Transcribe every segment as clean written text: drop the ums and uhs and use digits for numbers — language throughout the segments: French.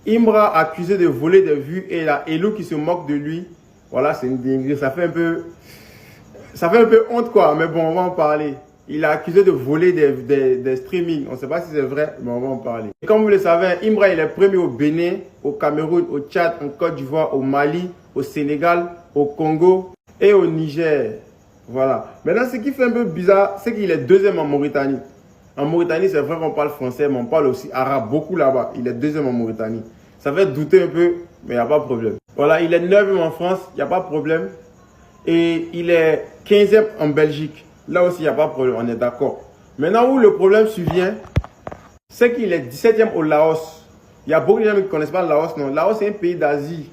Imra accusé de voler des vues et la Elou qui se moque de lui. Voilà, c'est une dinguerie. Ça fait un peu honte quoi, mais bon, on va en parler. Il a accusé de voler des streamings. On ne sait pas si c'est vrai, mais on va en parler. Et comme vous le savez, Imra il est premier au Bénin, au Cameroun, au Tchad, en Côte d'Ivoire, au Mali, au Sénégal, au Congo et au Niger. Voilà. Maintenant, ce qui fait un peu bizarre, c'est qu'il est deuxième en Mauritanie. En Mauritanie, c'est vrai qu'on parle français, mais on parle aussi arabe beaucoup là-bas. Il est deuxième en Mauritanie. Ça fait douter un peu, mais il n'y a pas de problème. Voilà, il est neuvième en France, il n'y a pas de problème. Et il est 15e en Belgique. Là aussi, il n'y a pas de problème, on est d'accord. Maintenant où le problème survient, c'est qu'il est 17e au Laos. Il y a beaucoup de gens qui ne connaissent pas le Laos, non. Laos, c'est un pays d'Asie.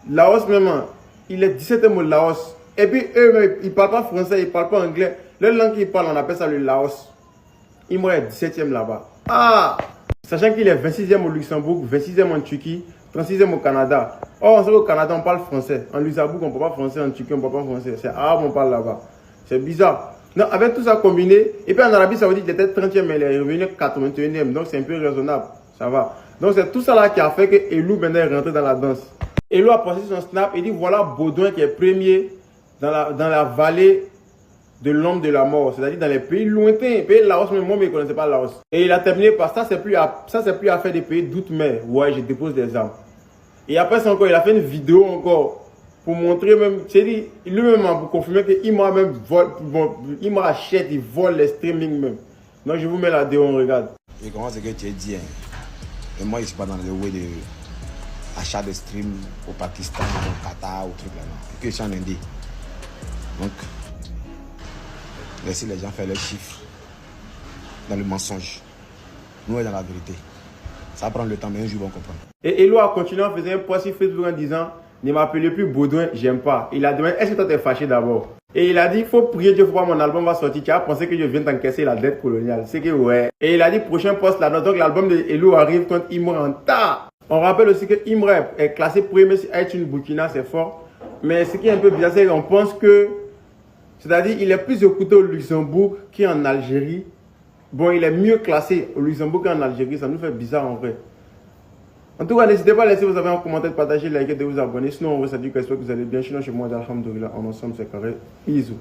Laos même, il est 17e au Laos. Et puis eux, ils ne parlent pas français, ils ne parlent pas anglais. La langue qu'ils parlent, on appelle ça le Laos. Il est 17e là-bas. Ah! Sachant qu'il est 26e au Luxembourg, 26e en Turquie, 36e au Canada. Or, on sait qu'au Canada, on parle français. En Luxembourg, on ne parle pas français. En Turquie, on ne parle pas français. C'est arabe, on parle là-bas. C'est bizarre. Non, avec tout ça combiné, et puis en Arabie Saoudite, il était 30e, mais il est revenu 81e. Donc, c'est un peu raisonnable. Ça va. Donc, c'est tout ça là qui a fait que Elou maintenant est rentré dans la danse. Elou a posté son snap et dit voilà Baudouin qui est premier dans la vallée de l'homme de la mort, c'est-à-dire dans les pays lointains, pays Laos, mais moi, je ne connaissais pas Laos. Et il a terminé par ça, c'est plus à faire des pays d'outre-mer. Ouais, je dépose des armes. Et après ça encore, il a fait une vidéo encore pour montrer même, c'est dit, lui-même pour confirmer qu'il m'a même volé, bon, il m'achète, il vole les streamings même. Donc je vous mets la déo, on regarde. Je comprends ce que tu as dit, hein. Et moi, je ne suis pas dans le way de achat de stream au Pakistan, au Qatar, au truc là. Et que je suis en Inde. Donc, laissez les gens faire leurs chiffres dans le mensonge. Nous, on est dans la vérité. Ça prend le temps, mais un jour, on va comprendre. Et Elou a continué en faisant un post sur Facebook en disant ne m'appelez plus Baudouin, j'aime pas. Il a demandé est-ce que toi t'es fâché d'abord? Et il a dit il faut prier Dieu, faut pas mon album va sortir. Tu as pensé que je viens t'encaisser la dette coloniale? C'est que ouais. Et il a dit prochain post là, donc l'album de Elou arrive quand Imra en tas. On rappelle aussi que Imra est classé premier sur iTunes Burkina, c'est fort. Mais ce qui est un peu bizarre, c'est qu'on pense que, c'est-à-dire il est plus écouté au Luxembourg qu'en Algérie. Bon, il est mieux classé au Luxembourg qu'en Algérie, ça nous fait bizarre en vrai. En tout cas, n'hésitez pas à laisser vos avis en commentaire, partager, liker, de vous abonner. Sinon, on vous salue, j'espère que vous allez bien. Sinon, chez moi, alhamdoulilah, en ensemble, c'est carré. Bisous.